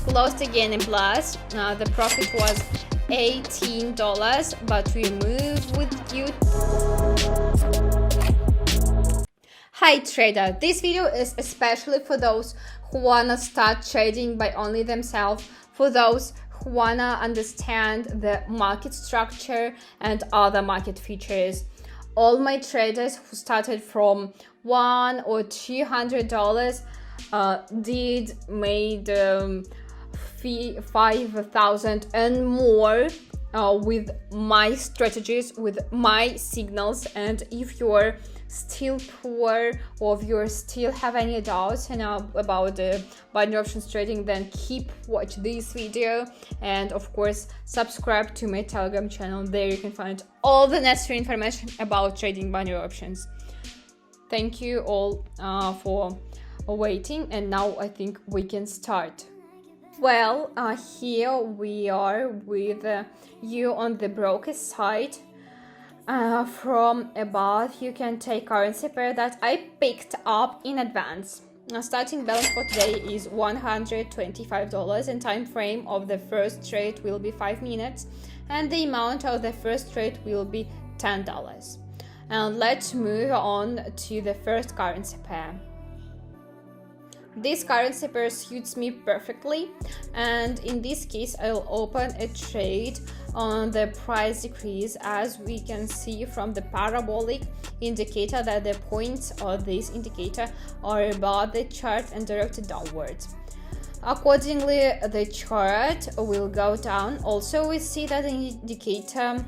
closed again in plus. The profit was $18, but we move with you. Hi trader, this video is especially for those who wanna start trading by only themselves, for those who wanna understand the market structure and other market features. All my traders who started from $100 or $200 made 5,000 and more with my strategies, with my signals. And if you're still poor, or if you still have any doubts about the binary options trading, then keep watch this video, and of course subscribe to my Telegram channel. There you can find all the necessary information about trading binary options. Thank you all for waiting, and now I think we can start. Well, here we are with you on the broker side. From above, you can take currency pair that I picked up in advance. Starting balance for today is $125, and time frame of the first trade will be 5 minutes, and the amount of the first trade will be $10. And let's move on to the first currency pair. This currency pair suits me perfectly, and in this case I'll open a trade on the price decrease, as we can see from the parabolic indicator that the points of this indicator are above the chart and directed downwards. Accordingly, the chart will go down. Also, we see that the indicator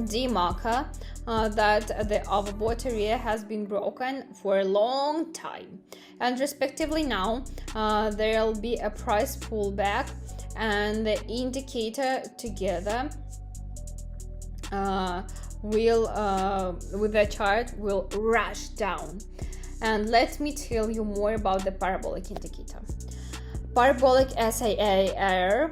D marker that the overbought area has been broken for a long time, and respectively now there will be a price pullback, and the indicator together will with the chart will rush down. And let me tell you more about the parabolic indicator. Parabolic SAR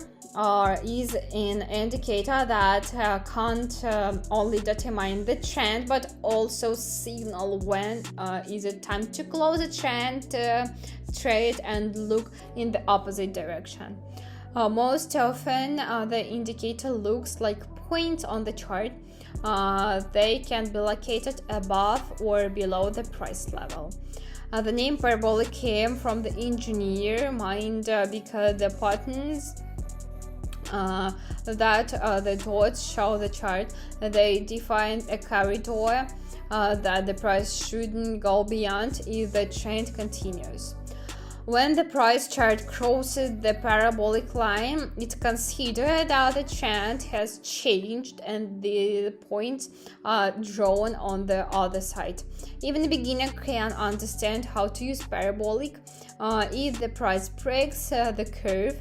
is an indicator that can't only determine the trend, but also signal when is it time to close a trend trade and look in the opposite direction. Most often the indicator looks like points on the chart. They can be located above or below the price level. The name parabolic came from the engineer mind, because the patterns that the dots show the chart, they define a corridor that the price shouldn't go beyond if the trend continues. When the price chart crosses the parabolic line, it's considered that the trend has changed and the points are drawn on the other side. Even a beginner can understand how to use parabolic. If the price breaks the curve,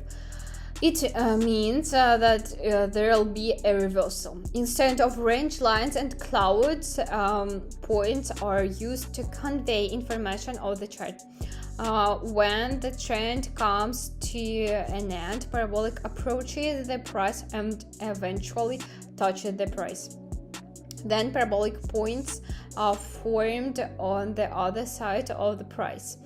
it means that there will be a reversal. Instead of range lines and clouds, points are used to convey information of the chart. When the trend comes to an end, parabolic approaches the price and eventually touches the price. Then parabolic points are formed on the other side of the price.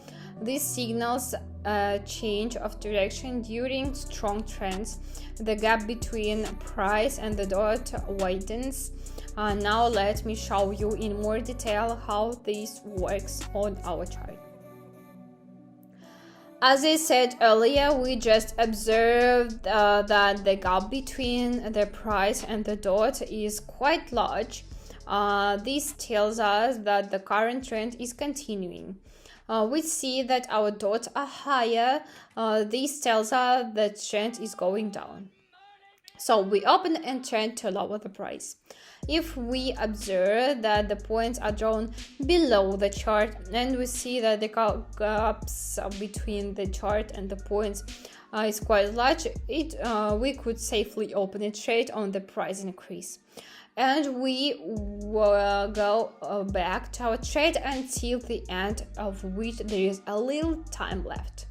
This signals a change of direction during strong trends. The gap between price and the dot widens. Now let me show you in more detail how this works on our chart. As I said earlier, we just observed that the gap between the price and the dot is quite large. This tells us that the current trend is continuing. We see that our dots are higher. This tells us that trend is going down. So we open and trend to lower the price. If we observe that the points are drawn below the chart, and we see that the gaps between the chart and the points is quite large, we could safely open a trade on the price increase. And we will go back to our trade until the end of which there is a little time left.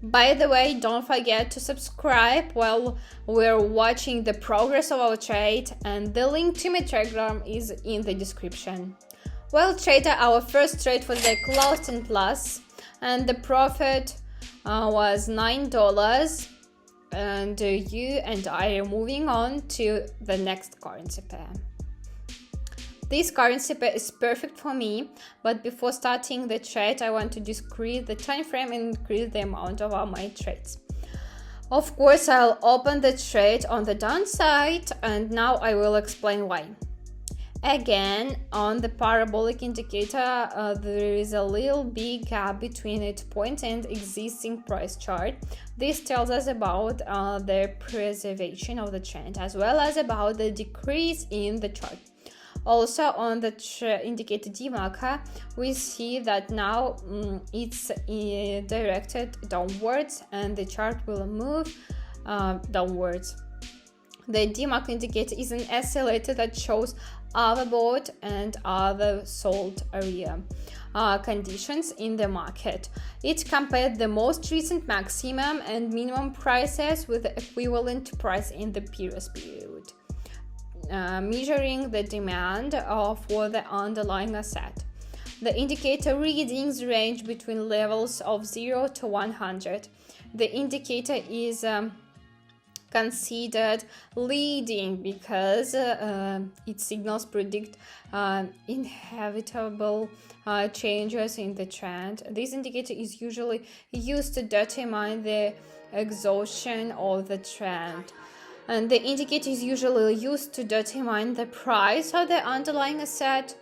By the way, don't forget to subscribe while we're watching the progress of our trade, and the link to my Telegram is in the description. Well, trader, our first trade for the day closed in plus, and the profit was $9, and you and I are moving on to the next currency pair. This currency pair is perfect for me, but before starting the trade, I want to decrease the time frame and increase the amount of my trades. Of course, I'll open the trade on the downside, and now I will explain why. Again, on the parabolic indicator, there is a little big gap between its point and existing price chart. This tells us about the preservation of the trend, as well as about the decrease in the chart. Also, on the indicator D-marker, we see that now it's directed downwards and the chart will move downwards. The D-marker indicator is an oscillator that shows overbought and oversold area conditions in the market. It compared the most recent maximum and minimum prices with the equivalent price in the previous period, measuring the demand for the underlying asset. The indicator readings range between levels of 0 to 100. The indicator is considered leading because its signals predict inevitable changes in the trend. This indicator is usually used to determine the exhaustion of the trend. And the indicator is usually used to determine the price of the underlying asset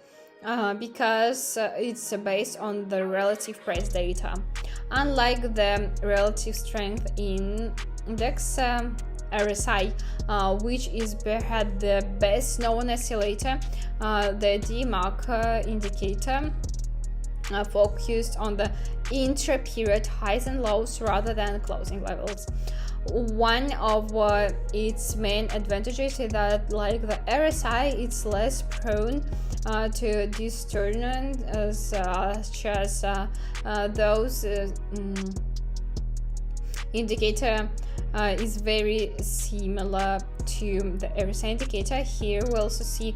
because it's based on the relative price data. Unlike the relative strength index, RSI, which is perhaps the best known oscillator, the D-marker indicator focused on the intra-period highs and lows rather than closing levels. One of its main advantages is that, like the RSI, it's less prone to distortion such as those indicator is very similar to the RSI indicator. Here we also see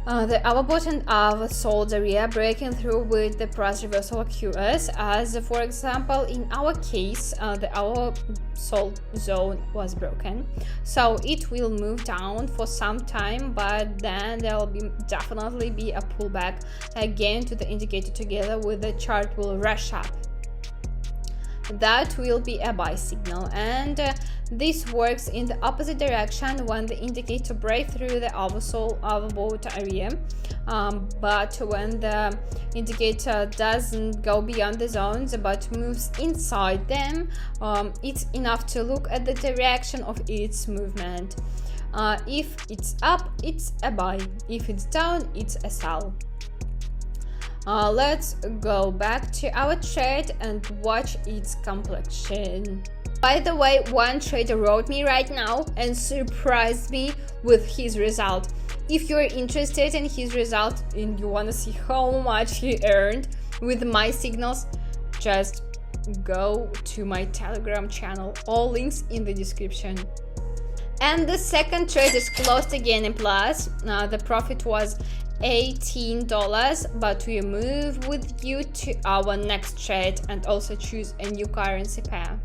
the overbought and oversold area breaking through with the price reversal occurs, as for example in our case the oversold zone was broken, so it will move down for some time, but then there will definitely be a pullback again to the indicator together with the chart will rush up. That will be a buy signal, and this works in the opposite direction when the indicator breaks through the overbought area, but when the indicator doesn't go beyond the zones but moves inside them, it's enough to look at the direction of its movement. If it's up, it's a buy. If it's down, it's a sell. Let's go back to our trade and watch its complexion. By the way, one trader wrote me right now and surprised me with his result. If you're interested in his result and you want to see how much he earned with my signals, just go to my Telegram channel. All links in the description. And the second trade is closed again in plus. The profit was $18, but we move with you to our next trade and also choose a new currency pair.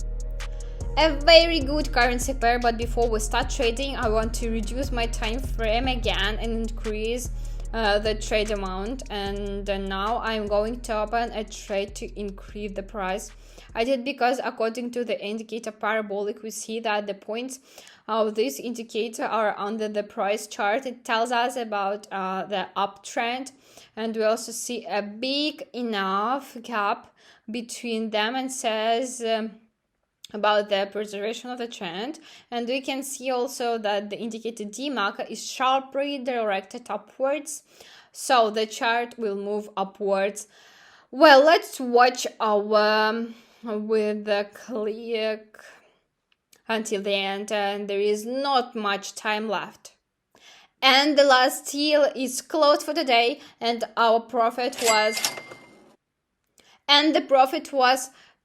A very good currency pair, but before we start trading, I want to reduce my time frame again and increase the trade amount, and now I'm going to open a trade to increase the price. I did because according to the indicator parabolic, we see that the points of this indicator are under the price chart. It tells us about the uptrend, and we also see a big enough gap between them and says about the preservation of the trend. And we can see also that the indicator D marker is sharply directed upwards, so the chart will move upwards. Well, let's watch our with the click until the end, and there is not much time left. And the last deal is closed for today, and our profit was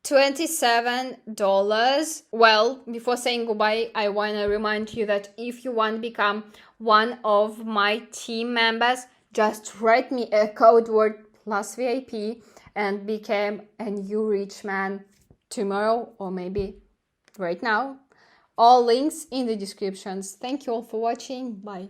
$27. Well, before saying goodbye, I want to remind you that if you want to become one of my team members, just write me a code word +VIP and become a new rich man tomorrow or maybe right now. All links in the descriptions. Thank you all for watching. Bye.